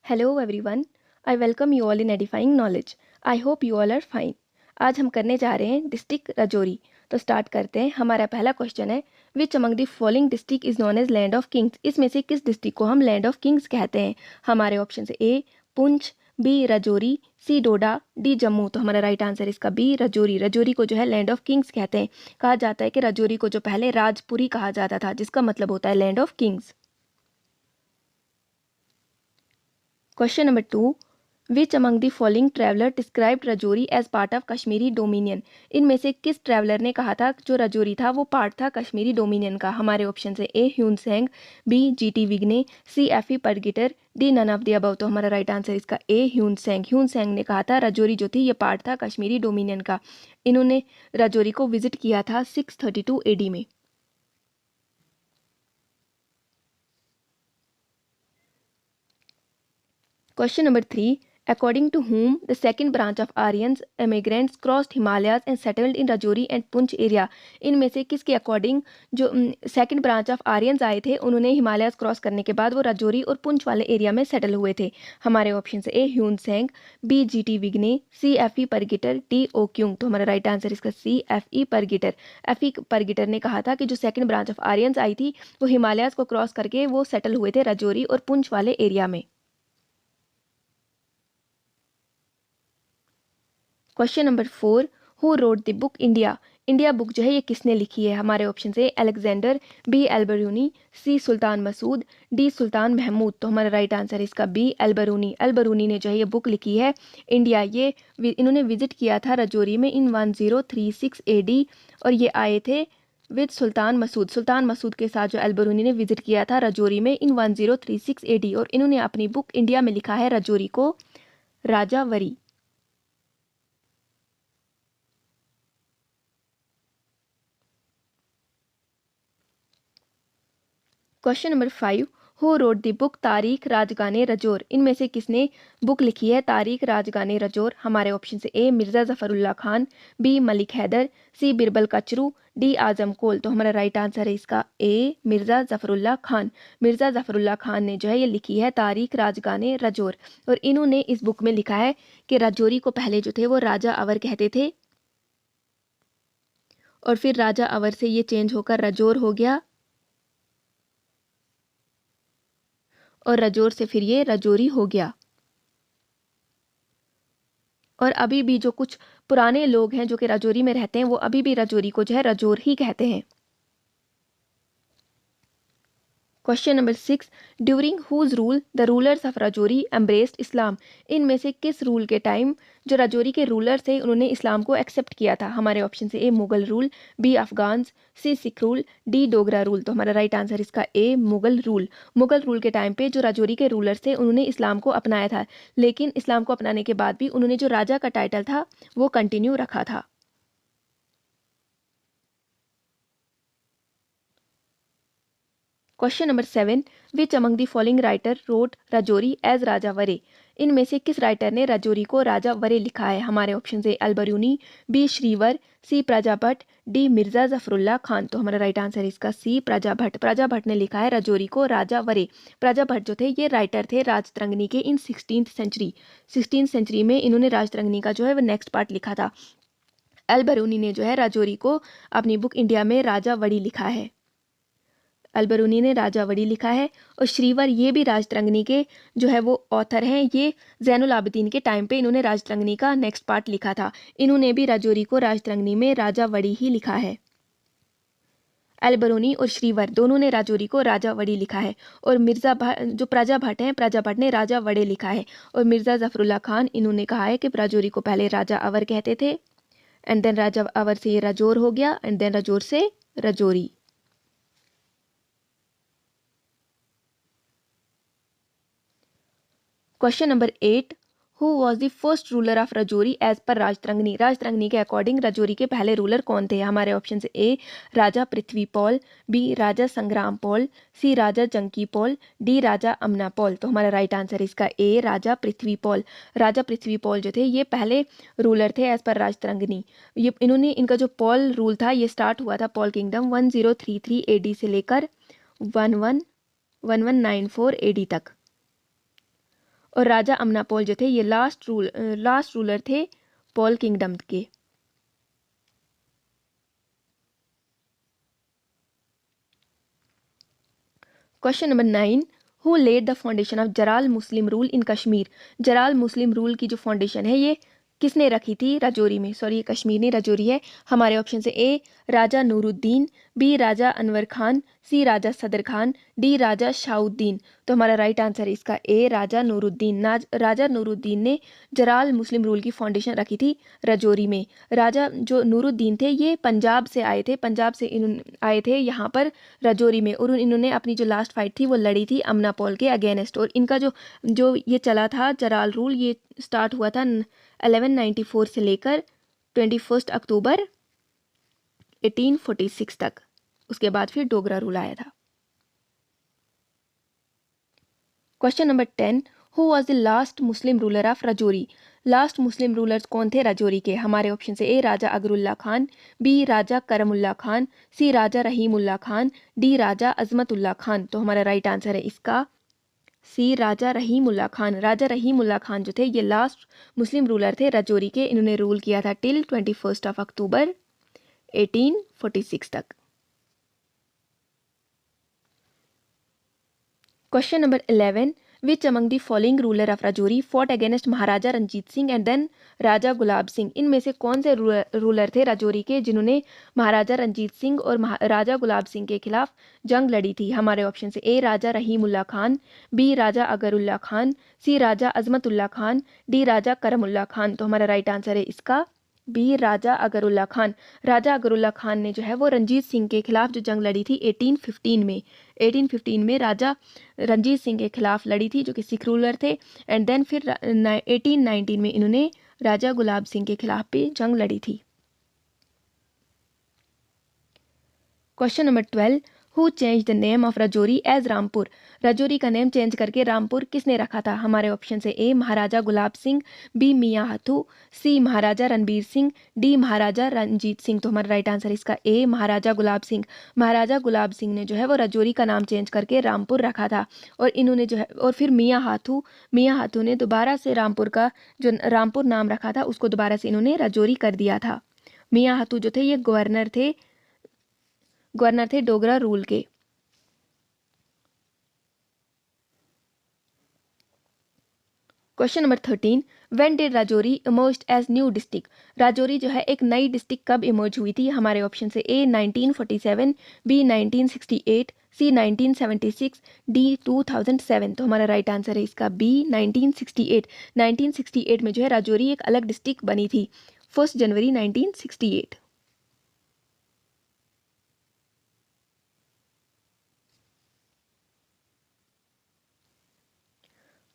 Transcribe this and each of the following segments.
Hello everyone, I welcome you all in edifying knowledge. I hope you all are fine. आज हम करने जा रहे हैं डिस्ट्रिक्ट राजौरी। तो स्टार्ट करते हैं। हमारा पहला क्वेश्चन है, which among the following district is known as land of kings. इसमें से किस डिस्ट्रिक्ट को हम लैंड ऑफ किंग्स कहते हैं। हमारे ऑप्शन से ए पुंछ, बी राजौरी, सी डोडा, डी जम्मू। तो हमारा राइट आंसर इसका बी राजौरी। राजौरी को जो है लैंड ऑफ किंग्स कहते हैं। कहा जाता है कि राजौरी को जो पहले राजपुरी कहा जाता था, जिसका मतलब होता है land of kings. Question number 2, which among the following traveller described Rajouri as part of Kashmiri dominion. इनमें से किस ट्रैवलर ने कहा था जो राजौरी था वो पार्ट था कश्मीरी डोमिनियन का। हमारे ऑप्शन से A Hiuen Tsang, B GT Vigne, C F E Pargiter, D none of the above. तो हमारा राइट आंसर इसका ए ह्यून सेंग। ह्यून सेंग ने कहा था राजौरी जो थी ये पार्ट था कश्मीरी डोमिनियन का। इन्होंने राजौरी को विजिट किया था 632 AD में। Question number 3, according to whom the second branch of Aryans immigrants crossed Himalayas and settled in Rajouri and Punch area। इनमें से किसके अकॉर्डिंग जो सेकंड ब्रांच ऑफ आर्यंस आए थे उन्होंने हिमालयस क्रॉस करने के बाद वो राजौरी और पुंछ वाले एरिया में सेटल हुए थे। हमारे ऑप्शन से A Hiuen Tsang, B GT Vigne, C F E Pargiter, D Ou Kong. तो हमारा राइट आंसर इसका सी एफ ई परगिटर। एफ ई परगिटर ने कहा था कि जो सेकंड ब्रांच ऑफ आर्यंस आई थी वो हिमालयस को क्रॉस करके वो सेटल हुए थे राजौरी और पुंछ वाले एरिया में। Question number 4, who wrote the book India. India book जो है ये किसने लिखी है। हमारे ऑप्शन से अलेक्जेंडर, बी अल्बरूनी, सी सुल्तान मसूद, डी सुल्तान महमूद। तो हमारा राइट आंसर इसका बी अल्बरूनी। अल्बरूनी ने जो है ये बुक लिखी है इंडिया। ये इन्होंने विजिट किया था राजौरी में इन 1036 AD और ये आए थे विद सुल्तान मसूद। सुल्तान मसूद के साथ जो अल्बरूनी ने विजिट किया था राजौरी में इन 1036 AD और इन्होंने अपनी बुक इंडिया में लिखा है राजौरी को Rajavari. Question number 5, who wrote the book Tarikh Rajgane Rajaur. इनमें से किसने बुक लिखी है तारीख राजगाने रजौर। हमारे ऑप्शन से ए मिर्ज़ा ज़फ़रुल्लाह खान, बी मलिक हैदर, सी बिरबल कचरू, डी आजम कोल। तो हमारा राइट आंसर है इसका ए मिर्ज़ा ज़फ़रुल्लाह खान। मिर्ज़ा ज़फ़रुल्लाह खान ने जो है ये लिखी है तारीख राजगाने रजौर और इन्होंने इस बुक में लिखा है कि राजौरी को पहले जो थे वो राजा अवर कहते थे और फिर राजा अवर से ये चेंज होकर रजौर हो गया और रजौर से फिर ये राजौरी हो गया। और अभी भी जो कुछ पुराने लोग हैं जो कि राजौरी में रहते हैं वो अभी भी राजौरी को जो है रजौर ही कहते हैं। Question number 6, during whose rule the rulers of Rajouri embraced Islam. इनमें से किस रूल के टाइम जो राजौरी के रूलर थे उन्होंने इस्लाम को एक्सेप्ट किया था। हमारे ऑप्शन से A Mughal rule, B Afghans, C Sikh rule, D Dogra rule. तो हमारा राइट आंसर इसका A Mughal rule. Mughal rule के टाइम पे जो राजौरी के रूलर्स थे उन्होंने इस्लाम को अपनाया था, लेकिन इस्लाम को अपनाने के बाद भी उन्होंने जो राजा का टाइटल था वो कंटिन्यू रखा था। Question number 7, which among the following writer wrote Rajouri as Raja Vare. इनमें से किस राइटर ने राजौरी को राजा वरे लिखा है। हमारे ऑप्शन से अल्बरूनी, बी श्रीवर, सी प्रजाभट्ट, डी मिर्ज़ा ज़फ़रुल्लाह खान। तो हमारा राइट आंसर इसका सी प्रजाभट्ट। प्रजाभट्ट ने लिखा है राजौरी को राजा वरे। प्रजाभट्ट जो थे ये राइटर थे राजतरंगिणी के इन 16th सेंचुरी में इन्होंने राजतरंगिणी का जो है वो नेक्स्ट पार्ट लिखा था। अल्बरूनी ने जो है राजौरी को अपनी बुक इंडिया में राजा वड़ी लिखा है। अल्बरूनी ने राजावड़ी लिखा है और श्रीवर ये भी राजतरंगिणी के जो है वो ऑथर हैं। ये ज़ैनुल आबिदीन के टाइम पे इन्होंने राजतरंगिणी का नेक्स्ट पार्ट लिखा था। इन्होंने भी राजौरी को राजतरंगिणी में राजावड़ी ही लिखा है। अल्बरूनी और श्रीवर दोनों ने राजौरी को राजावड़ी लिखा है और जो प्रजाभट्ट हैं प्रजाभट्ट ने राजा वड़े लिखा है और मिर्ज़ा ज़फ़रुल्लाह खान इन्होंने कहा है कि राजौरी को पहले राजा अवर कहते थे एंड देन राजा अवर से ये राजौर हो गया एंड देन राजौर से Rajouri. Question number 8, who was the first ruler of Rajouri as per Rajatarangini. Rajatarangini के अकॉर्डिंग राजौरी के पहले रूलर कौन थे। हमारे ऑप्शन से A Raja Prithvipal, B Raja संग्रामपाल, C Raja जंकीपाल, D राजा अमनापाल। तो हमारा राइट आंसर इसका ए राजा पृथ्वीपाल। राजा पृथ्वीपाल जो थे ये पहले रूलर थे एज पर राजतरंगिणी। ये इन्होंने इनका जो पॉल रूल था ये स्टार्ट हुआ था पॉल किंगडम 1033 AD से लेकर 1194 AD तक। और राजा अमनापोल जो थे ये लास्ट रूलर थे पॉल किंगडम के। Question number 9, who led the foundation of Jaral Muslim rule in Kashmir. Jaral Muslim rule की जो फाउंडेशन है ये किसने रखी थी राजौरी में, सॉरी ये कश्मीर नहीं राजौरी है। हमारे ऑप्शन से ए राजा नूरुद्दीन, बी राजा अनवर खान, सी राजा सदर खान, डी राजा शाहुद्दीन। तो हमारा राइट आंसर है इसका ए राजा नूरुद्दीन। राजा नूरुद्दीन ने जराल मुस्लिम रूल की फाउंडेशन रखी थी राजौरी में। राजा जो नूरुद्दीन थे ये पंजाब से आए थे, पंजाब से आए थे यहाँ पर राजौरी में, और इन्होंने अपनी जो लास्ट फाइट थी वो लड़ी थी अमनापोल के अगेंस्ट। और इनका जो जो ये चला था जराल रूल ये स्टार्ट हुआ था 1194 से लेकर 21 अक्टूबर 1846 तक। उसके बाद फिर डोगरा रूल आया था। Question number 10, who was the last Muslim ruler of Rajouri. Last Muslim rulers कौन थे राजौरी के। हमारे ऑप्शन से A Raja अकरुल्ला Khan, B Raja करमुल्ला Khan, C Raja Rahimullah Khan, D राजा अजमतुल्ला खान। तो हमारा राइट आंसर है इसका सी राजा रहीमुल्ला खान। राजा रहीमुल्ला खान जो थे ये लास्ट मुस्लिम रूलर थे राजौरी के। इन्होंने रूल किया था टिल 21 अक्टूबर 1846 तक। Question number 11, which among the following ruler of Rajouri fought against Maharaja Ranjit Singh and then Raja Gulab Singh. इनमें से कौन से रूलर थे राजौरी के जिन्होंने महाराजा रंजीत सिंह और राजा गुलाब सिंह के खिलाफ जंग लड़ी थी। हमारे ऑप्शन से A Raja Rahimullah Khan, B Raja अकरुल्ला Khan, C Raja Azmatullah Khan, D राजा करमुल्ला खान। तो हमारा राइट आंसर है इसका बी राजा अकरुल्ला खान। राजा अकरुल्ला खान ने जो है वो रंजीत सिंह के खिलाफ जो जंग लड़ी थी 1815 में राजा रंजीत सिंह के खिलाफ लड़ी थी जो कि सिख रूलर थे। एंड देन फिर 1819 में इन्होंने राजा गुलाब सिंह के खिलाफ भी जंग लड़ी थी। Question number 12, who change the name of Rajouri as Rampur. Rajouri का नेम चेंज करके रामपुर किसने रखा था। हमारे ऑप्शन से ए महाराजा गुलाब सिंह, बी मियाँ हाथू, सी महाराजा रणबीर सिंह, डी महाराजा रंजीत सिंह। तो हमारा राइट आंसर इसका ए महाराजा गुलाब सिंह। महाराजा गुलाब सिंह ने जो है वो राजौरी का नाम चेंज करके रामपुर रखा था। और इन्होंने जो है और फिर मियाँ हाथू ने दोबारा से रामपुर का जो रामपुर नाम रखा था उसको दोबारा से इन्होंने राजौरी कर दिया था। मियाँ हाथू जो थे ये गवर्नर थे डोगरा रूल के। Question number 13, when did Rajouri emerged as new district. Rajouri जो है एक नई डिस्ट्रिक्ट कब इमर्ज हुई थी। हमारे ऑप्शन से ए 1947, बी 1968, सी 1976, डी 2007। तो हमारा राइट आंसर है इसका बी 1968। 1968 में जो है राजौरी एक अलग डिस्ट्रिक्ट बनी थी 1 जनवरी 1968।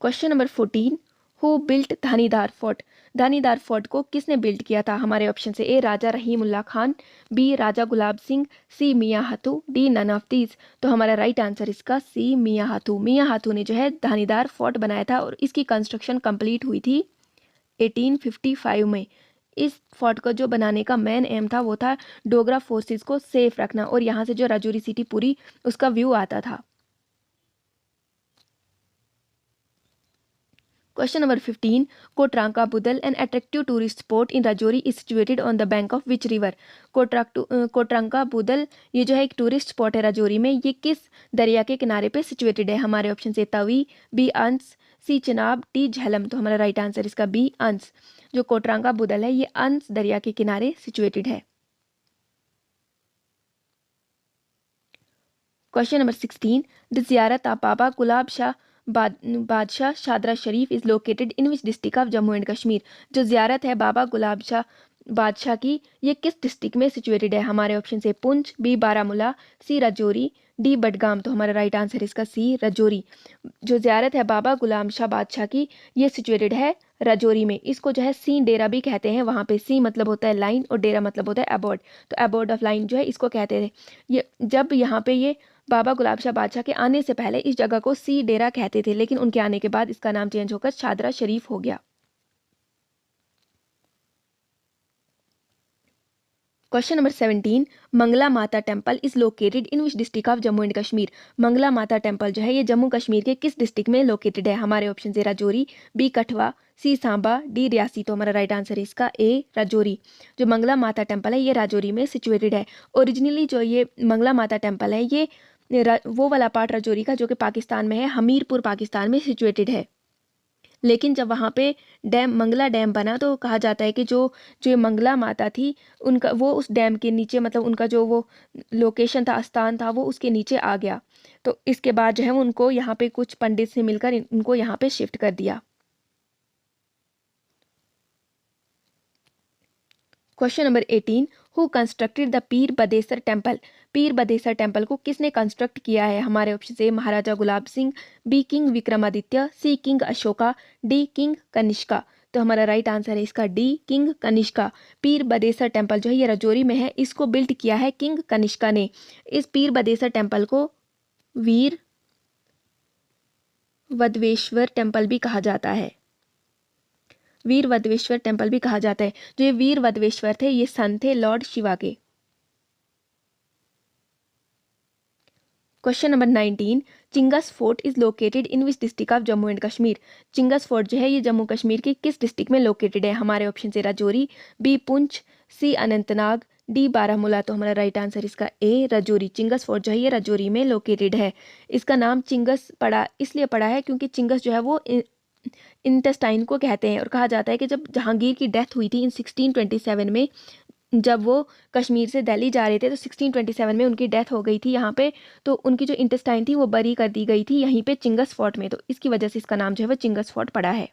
Question number 14, who built Dhanidar fort. Dhanidar fort को किसने बिल्ड किया था। हमारे ऑप्शन से A Raja Rahimullah Khan, B Raja Gulab Singh, C Mian Hathu, D none of these. तो हमारा राइट आंसर इसका सी मियाँ हाथू। मियाँ हाथू ने जो है धानीदार फोर्ट बनाया था और इसकी कंस्ट्रक्शन कंप्लीट हुई थी 1855 में। इस फोर्ट को जो बनाने का मेन एम था वो था डोगरा फोर्सेस को सेफ रखना और यहाँ से जो राजौरी सिटी पूरी उसका व्यू आता था। Question number 15, Kotranka Budal, an attractive tourist spot in Rajouri is situated on the bank of which river? Kotranka Budhal ये जो है एक टूरिस्ट स्पॉट है राजौरी में, ये किस दरिया के किनारे पे सिचुएटेड है। हमारे ऑप्शन से तवी, बी अंस, सी चिनाब, डी झेलम। तो हमारा राइट आंसर इसका बी अंस। जो कोटरंका बुदल है ये अंस दरिया के किनारे सिचुएटेड है। Question number 16, the Ziyarat of Baba Gulab Shah Badshah Shahdara Sharif is located in which district of Jammu and Kashmir. जो ज़ियारत है बाबा गुलाब शाह बादशाह की ये किस डिस्ट्रिक्ट में सिचुएटेड है। हमारे ऑप्शन से पुंछ, बी बारामूला, सी राजौरी, डी बडगाम। तो हमारा राइट आंसर इसका सी राजौरी। जो ज़ियारत है बाबा गुलाम शाह बादशाह की ये सिचुएटेड है राजौरी में। इसको जो है सी डेरा भी कहते हैं। वहाँ पे सी मतलब होता है लाइन और डेरा मतलब होता है अबॉर्ड। तो अबॉर्ड ऑफ लाइन जो है इसको कहते हैं। ये जब यहाँ पे ये बाबा गुलाब शाह बादशाह के आने से पहले इस जगह को सी डेरा कहते थे, लेकिन उनके आने के बाद इसका नाम चेंज होकर शादरा शरीफ हो गया। Question number 17, Mangla Mata temple is located in which district of Jammu and Kashmir. Mangla Mata temple जो है ये जम्मू कश्मीर के किस डिस्ट्रिक्ट में लोकेटेड है? हमारे ऑप्शन है राजौरी, बी कठवा, सी सांबा, डी रियासी। तो हमारा राइट आंसर है इसका ए राजौरी। जो मंगला माता टेम्पल है ये राजौरी में सिचुएटेड है। ओरिजिनली जो ये मंगला माता टेम्पल है ये वो वाला पार्ट राजौरी का जो कि पाकिस्तान में है, हमीरपुर पाकिस्तान में सिचुएटेड है। लेकिन जब वहाँ पे डैम मंगला डैम बना तो कहा जाता है कि जो जो ये मंगला माता थी उनका वो उस डैम के नीचे, मतलब उनका जो वो लोकेशन था, स्थान था, वो उसके नीचे आ गया। तो इसके बाद जो है उनको यहाँ पे कुछ पंडित से मिलकर उनको यहाँ पे शिफ्ट कर दिया। Question number 18, who constructed the Pir Badesar temple. Pir Badesar temple को किसने कंस्ट्रक्ट किया है? हमारे ऑप्शन है Maharaja Gulab Singh, B king Vikramaditya, C king Ashoka, D king Kanishka. तो हमारा राइट आंसर है इसका डी किंग कनिष्का। पीर बदेसर टेम्पल जो है ये राजौरी में है, इसको बिल्ड किया है किंग कनिष्का ने। इस पीर बदेसर टेम्पल को वीर वदवेश्वर टेम्पल भी कहा जाता है। वीर वदवेश्वर टेम्पल भी कहा जाता है। जो ये वीर वदवेश्वर थे ये सन थे लॉर्ड शिवा के। Question number 19, Chingus fort is located in which district of Jammu and Kashmir. Chingus fort जो है ये जम्मू कश्मीर के किस डिस्ट्रिक्ट में लोकेटेड है? हमारे ऑप्शन है राजौरी, बी पुंछ, सी अनंतनाग, डी बारामूला। तो हमारा राइट आंसर इसका ए राजौरी। चिंगस फोर्ट जो है ये राजौरी में लोकेटेड है। इसका नाम चिंगस पड़ा इसलिए पड़ा है क्योंकि चिंगस जो है वो इंटेस्टाइन को कहते हैं। और कहा जाता है कि जब जहांगीर की डेथ हुई थी इन 1627 में, जब वो कश्मीर से दिल्ली जा रहे थे तो 1627 में उनकी डेथ हो गई थी यहाँ पे। तो उनकी जो इंटेस्टाइन थी वो बरी कर दी गई थी यहीं पे चिंगस फोर्ट में। तो इसकी वजह से इसका नाम जो है वो चिंगस फोर्ट पड़ा है।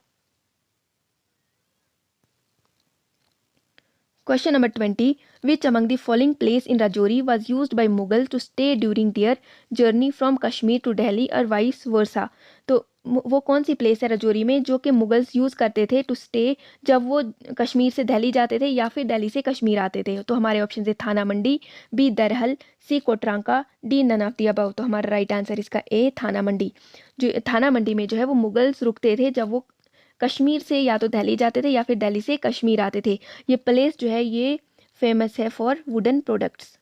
Question number 20, which among the following place in Rajouri was used by Mughal to stay during their journey from Kashmir to Delhi और वाइस वर्सा। तो वो कौन सी प्लेस है राजौरी में जो कि मुगल्स यूज़ करते थे टू स्टे जब वो कश्मीर से दिल्ली जाते थे या फिर दिल्ली से कश्मीर आते थे? तो हमारे ऑप्शन है Thana Mandi, B Darhal, C Kotranka, D none of the above. तो हमारा राइट आंसर इसका ए थाना मंडी। जो थाना मंडी में जो है वो मुगल्स रुकते थे जब वो कश्मीर से या तो दिल्ली जाते थे या फिर दिल्ली से कश्मीर आते थे। ये प्लेस जो है ये फेमस है फॉर वुडन प्रोडक्ट्स।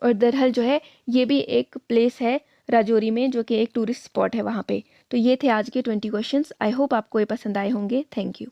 और दरहल जो है ये भी एक प्लेस है राजौरी में जो कि एक टूरिस्ट स्पॉट है वहाँ पे। तो ये थे आज के 20 क्वेश्चंस। आई होप आपको ये पसंद आए होंगे। Thank you.